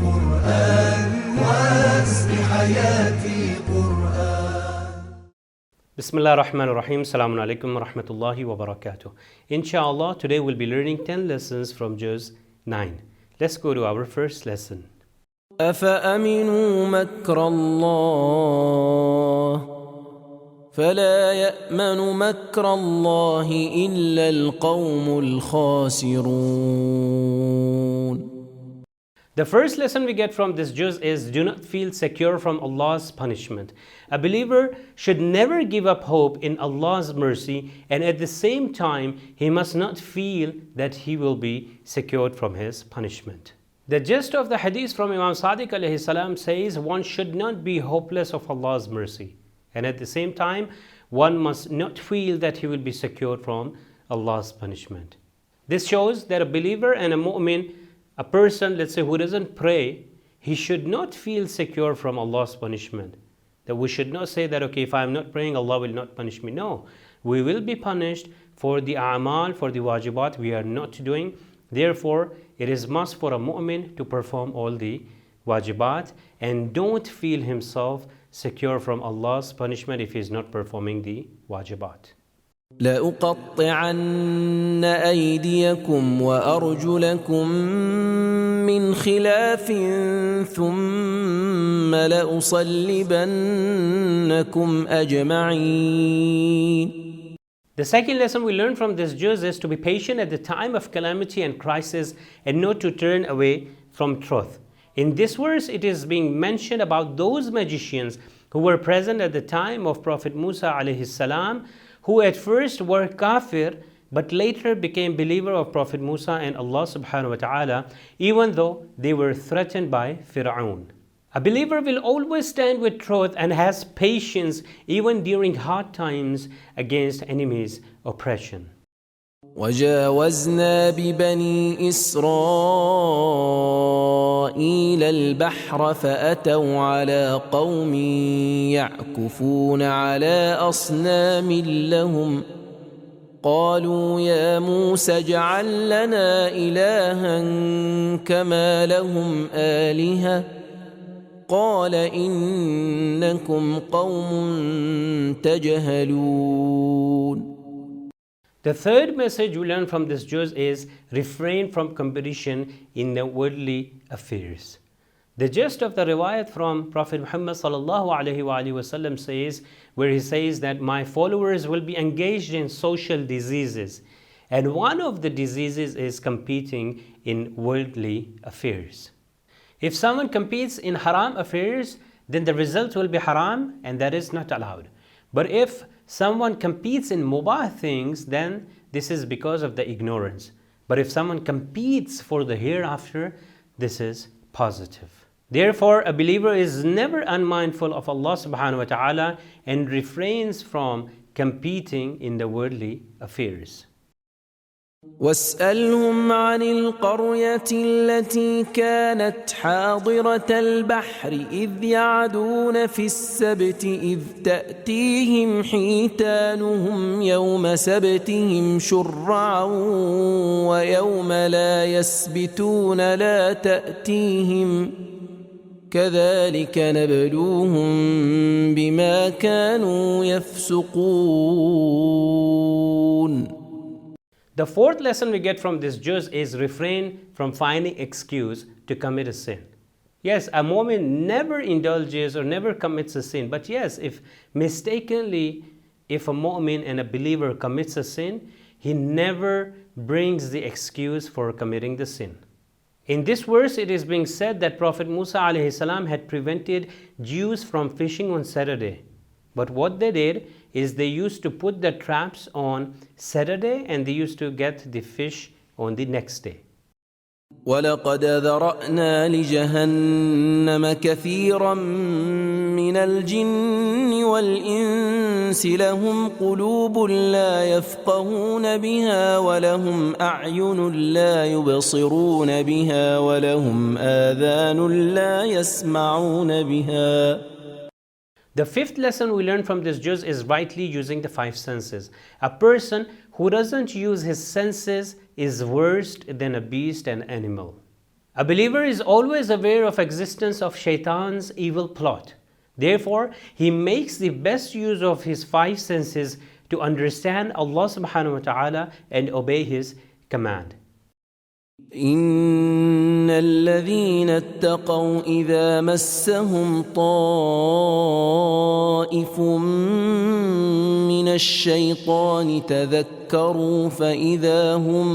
قرآن واسق حياتي قرآن. Bismillah ar-Rahman ar-Rahim. Assalamu alaikum wa rahmatullahi wa barakatuh. Inshallah, today we'll be learning 10 lessons from Juz 9. Let's go to our first lesson. أفأمنوا مكر الله فلا يأمن مكر الله إلا القوم الخاسرون. The first lesson we get from this juz is do not feel secure from Allah's punishment. A believer should never give up hope in Allah's mercy, and at the same time he must not feel that he will be secured from his punishment. The gist of the hadith from Imam Sadiq alayhi salam says one should not be hopeless of Allah's mercy, and at the same time one must not feel that he will be secured from Allah's punishment. This shows that a believer and a mu'min, a person, let's say, who doesn't pray, he should not feel secure from Allah's punishment. That we should not say that, okay, if I'm not praying, Allah will not punish me. No, we will be punished for the a'mal, for the wajibat we are not doing. Therefore, it is must for a mu'min to perform all the wajibat and don't feel himself secure from Allah's punishment if he is not performing the wajibat. لأقطعن أيديكم وأرجلكم من خلاف ثم لأصلبنكم أجمعين. The second lesson we learn from this juz is to be patient at the time of calamity and crisis and not to turn away from truth. In this verse, it is being mentioned about those magicians who were present at the time of Prophet Musa alayhi salam, who at first were kafir but later became believer of Prophet Musa and Allah subhanahu wa ta'ala, even though they were threatened by Fir'aun. A believer will always stand with truth and has patience even during hard times against enemies' oppression. وجاوزنا ببني إسرائيل البحر فأتوا على قوم يعكفون على أصنام لهم قالوا يا موسى اجعل لنا إلها كما لهم آلهة قال إنكم قوم تجهلون. The third message we learn from this juz is refrain from competition in the worldly affairs. The gist of the riwayat from Prophet Muhammad sallallahu alaihi wasallam says, where he says that my followers will be engaged in social diseases, and one of the diseases is competing in worldly affairs. If someone competes in haram affairs, then the result will be haram, and that is not allowed. But if someone competes in mubah things, then this is because of the ignorance. But if someone competes for the hereafter, this is positive. Therefore, a believer is never unmindful of Allah subhanahu wa ta'ala and refrains from competing in the worldly affairs. واسألهم عن القرية التي كانت حاضرة البحر إذ يعدون في السبت إذ تأتيهم حيتانهم يوم سبتهم شرعا ويوم لا يسبتون لا تأتيهم كذلك نبلوهم بما كانوا يفسقون. The fourth lesson we get from this juz is refrain from finding excuse to commit a sin. Yes, a mu'min never indulges or never commits a sin. But yes, if mistakenly, if a mu'min and a believer commits a sin, he never brings the excuse for committing the sin. In this verse, it is being said that Prophet Musa alayhi salam had prevented Jews from fishing on Saturday. But what they did is they used to put the traps on Saturday and they used to get the fish on the next day. ولقد ذرأنا لجهنم كثيرا من الجن والإنس لهم قلوب لا يفقهون بها ولهم أعين لا يبصرون بها ولهم آذان لا يسمعون بها. The fifth lesson we learn from this juz is rightly using the five senses. A person who doesn't use his senses is worse than a beast and animal. A believer is always aware of existence of shaitan's evil plot. Therefore, he makes the best use of his five senses to understand Allah subhanahu wa ta'ala and obey his command. إن الذين اتقوا إذا مسهم طائف من الشيطان تذكروا فإذا هم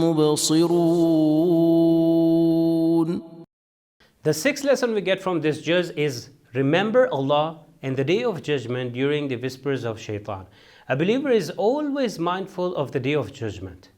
مبصرون. The sixth lesson we get from this juz is remember Allah and the day of judgment during the whispers of shaitan. A believer is always mindful of the day of judgment.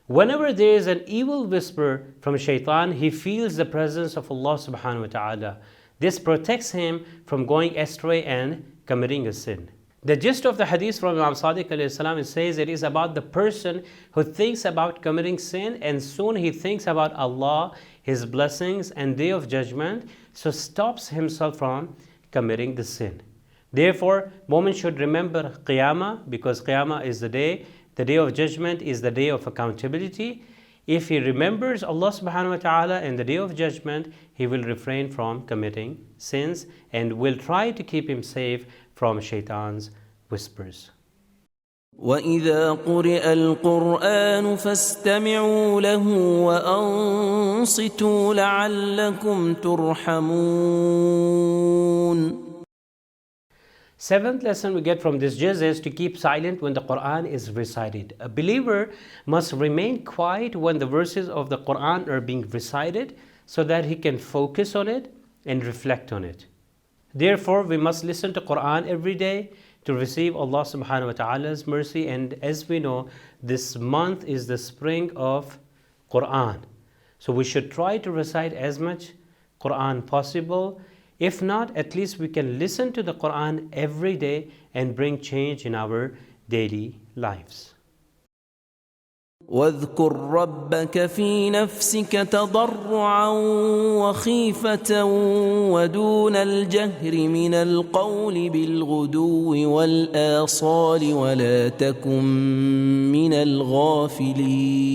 Whenever there is an evil whisper from shaitan, he feels the presence of Allah subhanahu wa ta'ala. This protects him from going astray and committing a sin. The gist of the hadith from Imam Sadiq alayhi salam, it says it is about the person who thinks about committing sin and soon he thinks about Allah, his blessings and day of judgment, so stops himself from committing the sin. Therefore, women should remember Qiyamah, because Qiyamah is the day of judgment is the day of accountability. If he remembers Allah subhanahu wa ta'ala and the day of judgment, he will refrain from committing sins and will try to keep him safe from shaitan's whispers. وإذا قرئ القرآن فاستمعوا له وأنصتوا لعلكم ترحمون. Seventh lesson we get from this juz is to keep silent when the Quran is recited. A believer must remain quiet when the verses of the Quran are being recited so that he can focus on it and reflect on it. Therefore, we must listen to Quran every day to receive Allah subhanahu wa ta'ala's mercy. And as we know, this month is the spring of Quran. So we should try to recite as much Quran possible. If not, at least we can listen to the Quran every day and bring change in our daily lives. واذكر ربك في نفسك تضرعا وخيفة ودون الجهر من القول بالغدو والآصال ولا تكن من الغافلين.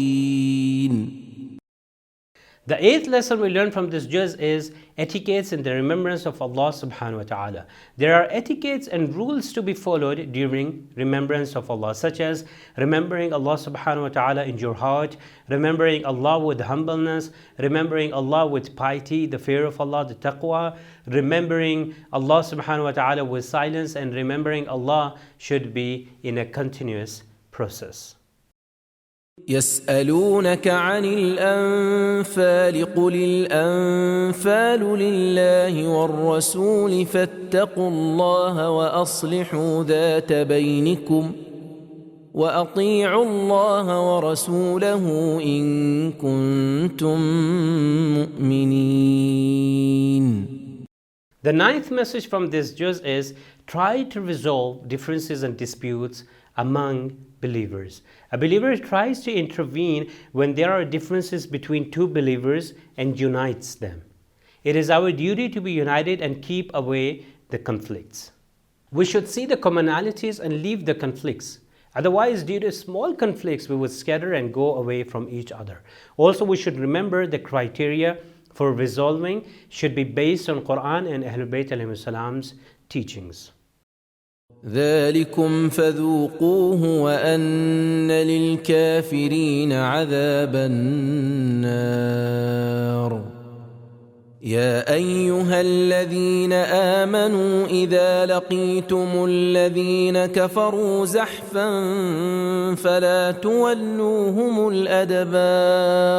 The eighth lesson we learn from this juz is etiquettes in the remembrance of Allah subhanahu wa ta'ala. There are etiquettes and rules to be followed during remembrance of Allah, such as remembering Allah subhanahu wa ta'ala in your heart, remembering Allah with humbleness, remembering Allah with piety, the fear of Allah, the taqwa, remembering Allah subhanahu wa ta'ala with silence, and remembering Allah should be in a continuous process. يسألونك عن الأنفال قل الأنفال لله والرسول فاتقوا الله وأصلحوا ذات بينكم وأطيعوا الله ورسوله إن كنتم مؤمنين. The ninth message from this juz is try to resolve differences and disputes among believers. A believer tries to intervene when there are differences between two believers and unites them. It is our duty to be united and keep away the conflicts. We should see the commonalities and leave the conflicts. Otherwise, due to small conflicts, we would scatter and go away from each other. Also, we should remember the criteria for resolving should be based on Quran and Ahlul Bayt alayhi salam's teachings. ذلكم فذوقوه وأن للكافرين عذاب النار. يا أيها الذين آمنوا إذا لقيتم الذين كفروا زحفا فلا تولوهم الأدبار.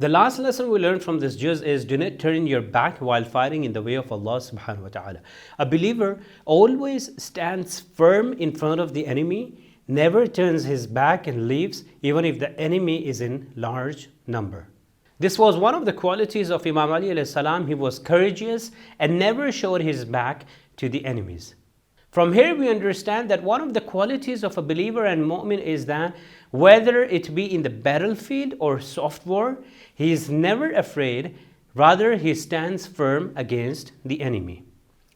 The last lesson we learned from this juz is do not turn your back while fighting in the way of Allah subhanahu wa ta'ala. A believer always stands firm in front of the enemy, never turns his back and leaves even if the enemy is in large number. This was one of the qualities of Imam Ali alayhi salam. He was courageous and never showed his back to the enemies. From here we understand that one of the qualities of a believer and mu'min is that whether it be in the battlefield or soft war, he is never afraid, rather he stands firm against the enemy.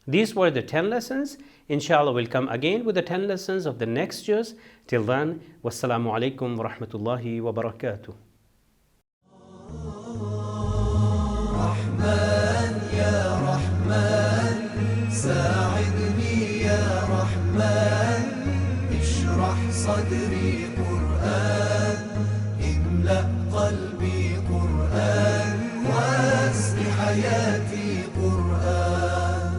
These were the 10 lessons. Inshallah, we'll come again with the 10 lessons of the next juz. Till then, wassalamu alaikum wa rahmatullahi wa barakatuh. ساعدني يا رحمن اشرح صدري قرآن املأ قلبي قرآن واسق حياتي قرآن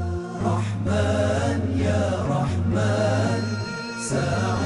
رحمن يا رحمن ساعدني